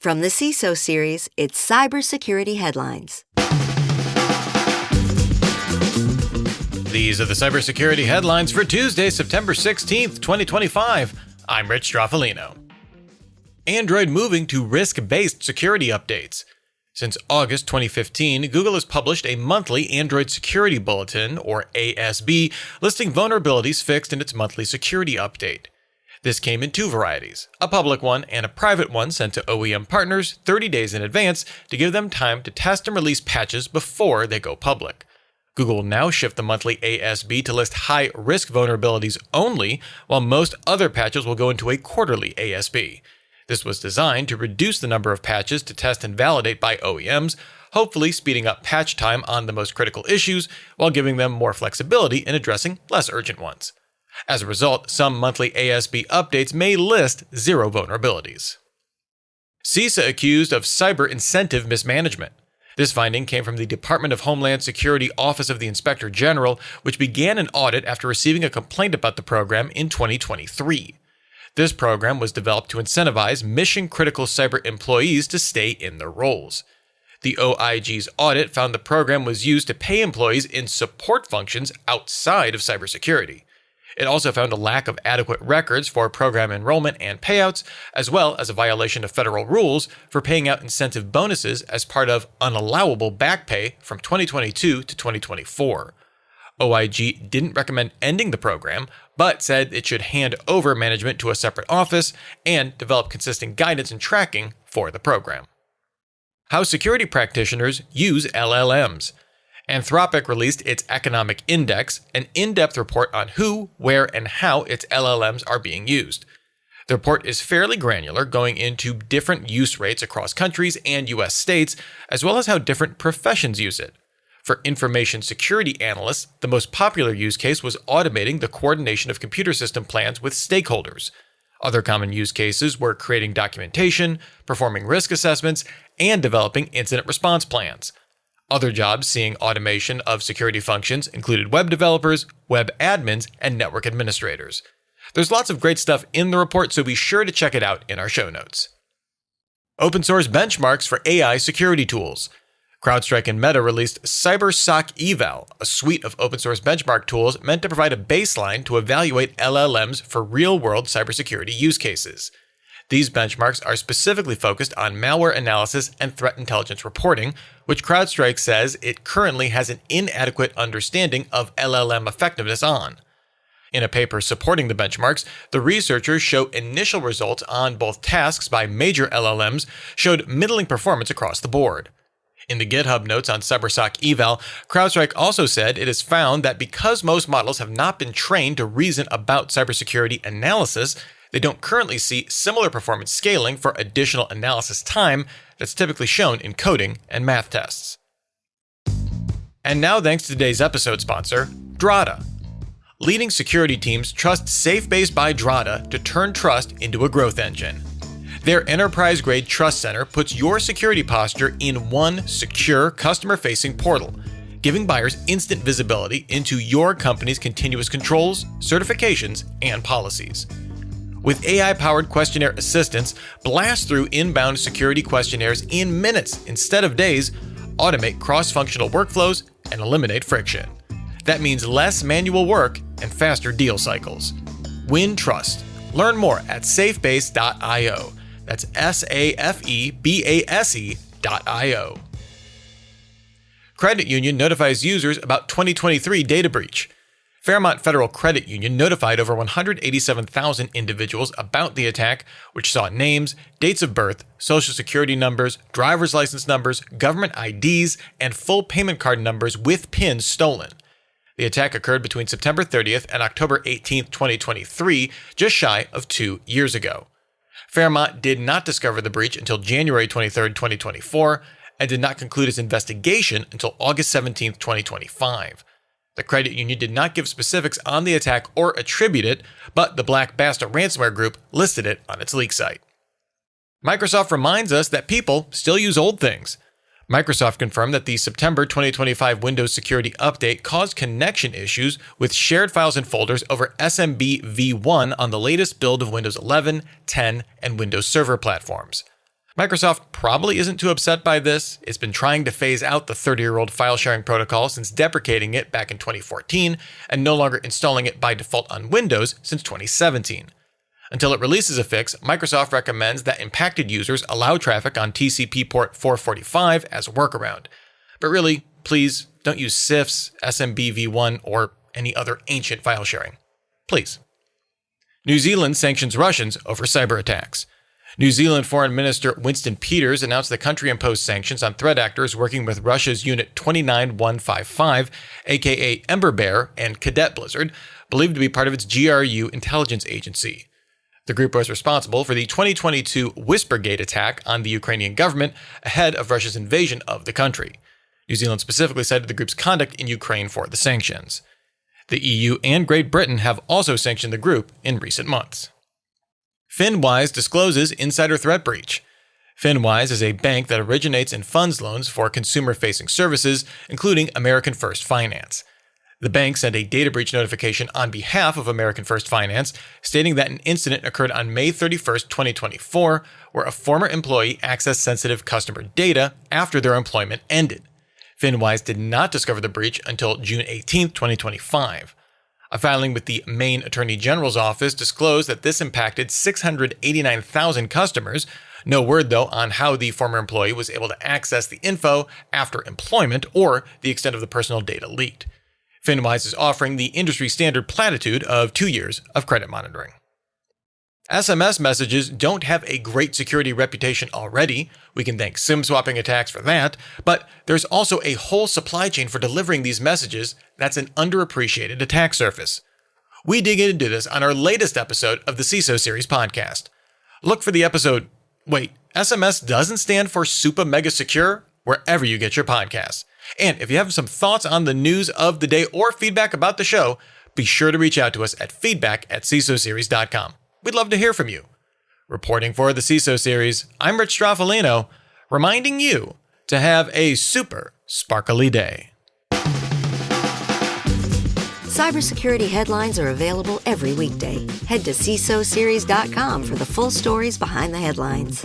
From the CISO series, it's Cybersecurity Headlines. These are the cybersecurity headlines for Tuesday, September 16th, 2025. I'm Rich Straffolino. Android moving to risk-based security updates. Since August 2015, Google has published a monthly Android Security Bulletin, or ASB, listing vulnerabilities fixed in its monthly security update. This came in two varieties, a public one and a private one sent to OEM partners 30 days in advance to give them time to test and release patches before they go public. Google will now shift the monthly ASB to list high-risk vulnerabilities only, while most other patches will go into a quarterly ASB. This was designed to reduce the number of patches to test and validate by OEMs, hopefully speeding up patch time on the most critical issues while giving them more flexibility in addressing less urgent ones. As a result, some monthly ASB updates may list 0 vulnerabilities. CISA accused of cyber incentive mismanagement. This finding came from the Department of Homeland Security Office of the Inspector General, which began an audit after receiving a complaint about the program in 2023. This program was developed to incentivize mission-critical cyber employees to stay in their roles. The OIG's audit found the program was used to pay employees in support functions outside of cybersecurity. It also found a lack of adequate records for program enrollment and payouts, as well as a violation of federal rules for paying out incentive bonuses as part of unallowable back pay from 2022 to 2024. OIG didn't recommend ending the program, but said it should hand over management to a separate office and develop consistent guidance and tracking for the program. How security practitioners use LLMs. Anthropic released its Economic Index, an in-depth report on who, where, and how its LLMs are being used. The report is fairly granular, going into different use rates across countries and U.S. states, as well as how different professions use it. For information security analysts, the most popular use case was automating the coordination of computer system plans with stakeholders. Other common use cases were creating documentation, performing risk assessments, and developing incident response plans. Other jobs seeing automation of security functions included web developers, web admins, and network administrators. There's lots of great stuff in the report, so be sure to check it out in our show notes. Open source benchmarks for AI security tools. CrowdStrike and Meta released CyberSoc Eval, a suite of open source benchmark tools meant to provide a baseline to evaluate LLMs for real-world cybersecurity use cases. These benchmarks are specifically focused on malware analysis and threat intelligence reporting, which CrowdStrike says it currently has an inadequate understanding of LLM effectiveness on. In a paper supporting the benchmarks, the researchers show initial results on both tasks by major LLMs showed middling performance across the board. In the GitHub notes on CyberSoc Eval, CrowdStrike also said it has found that because most models have not been trained to reason about cybersecurity analysis, they don't currently see similar performance scaling for additional analysis time that's typically shown in coding and math tests. And now thanks to today's episode sponsor, Drata. Leading security teams trust SafeBase by Drata to turn trust into a growth engine. Their enterprise-grade trust center puts your security posture in one secure, customer-facing portal, giving buyers instant visibility into your company's continuous controls, certifications, and policies. With AI-powered Questionnaire Assistance, blast through inbound security questionnaires in minutes instead of days, automate cross-functional workflows, and eliminate friction. That means less manual work and faster deal cycles. Win trust. Learn more at safebase.io. That's SAFEBASE.io. Credit Union notifies users about 2023 data breach. Fairmont Federal Credit Union notified over 187,000 individuals about the attack, which saw names, dates of birth, social security numbers, driver's license numbers, government IDs, and full payment card numbers with PINs stolen. The attack occurred between September 30th and October 18th, 2023, just shy of 2 years ago. Fairmont did not discover the breach until January 23, 2024, and did not conclude its investigation until August 17, 2025. The credit union did not give specifics on the attack or attribute it, but the Black Basta ransomware group listed it on its leak site. Microsoft reminds us that people still use old things. Microsoft confirmed that the September 2025 Windows Security Update caused connection issues with shared files and folders over SMB v1 on the latest build of Windows 11, 10, and Windows Server platforms. Microsoft probably isn't too upset by this. It's been trying to phase out the 30-year-old file sharing protocol since deprecating it back in 2014 and no longer installing it by default on Windows since 2017. Until it releases a fix, Microsoft recommends that impacted users allow traffic on TCP port 445 as a workaround. But really, please don't use CIFS, SMB-v1, or any other ancient file sharing. Please. New Zealand sanctions Russians over cyber attacks. New Zealand Foreign Minister Winston Peters announced the country imposed sanctions on threat actors working with Russia's Unit 29155, aka Ember Bear, and Cadet Blizzard, believed to be part of its GRU intelligence agency. The group was responsible for the 2022 Whispergate attack on the Ukrainian government ahead of Russia's invasion of the country. New Zealand specifically cited the group's conduct in Ukraine for the sanctions. The EU and Great Britain have also sanctioned the group in recent months. FinWise discloses insider threat breach. FinWise is a bank that originates and funds loans for consumer-facing services, including American First Finance. The bank sent a data breach notification on behalf of American First Finance, stating that an incident occurred on May 31, 2024, where a former employee accessed sensitive customer data after their employment ended. FinWise did not discover the breach until June 18, 2025. A filing with the Maine Attorney General's office disclosed that this impacted 689,000 customers. No word, though, on how the former employee was able to access the info after employment or the extent of the personal data leaked. FinWise is offering the industry standard platitude of 2 years of credit monitoring. SMS messages don't have a great security reputation already. We can thank SIM swapping attacks for that, but there's also a whole supply chain for delivering these messages that's an underappreciated attack surface. We dig into this on our latest episode of the CISO series podcast. Look for the episode, Wait, SMS doesn't stand for Super Mega Secure, wherever you get your podcasts. And if you have some thoughts on the news of the day or feedback about the show, be sure to reach out to us at feedback@cisoseries.com. We'd love to hear from you. Reporting for the CISO series, I'm Rich Straffolino, reminding you to have a super sparkly day. Cybersecurity headlines are available every weekday. Head to CISOseries.com for the full stories behind the headlines.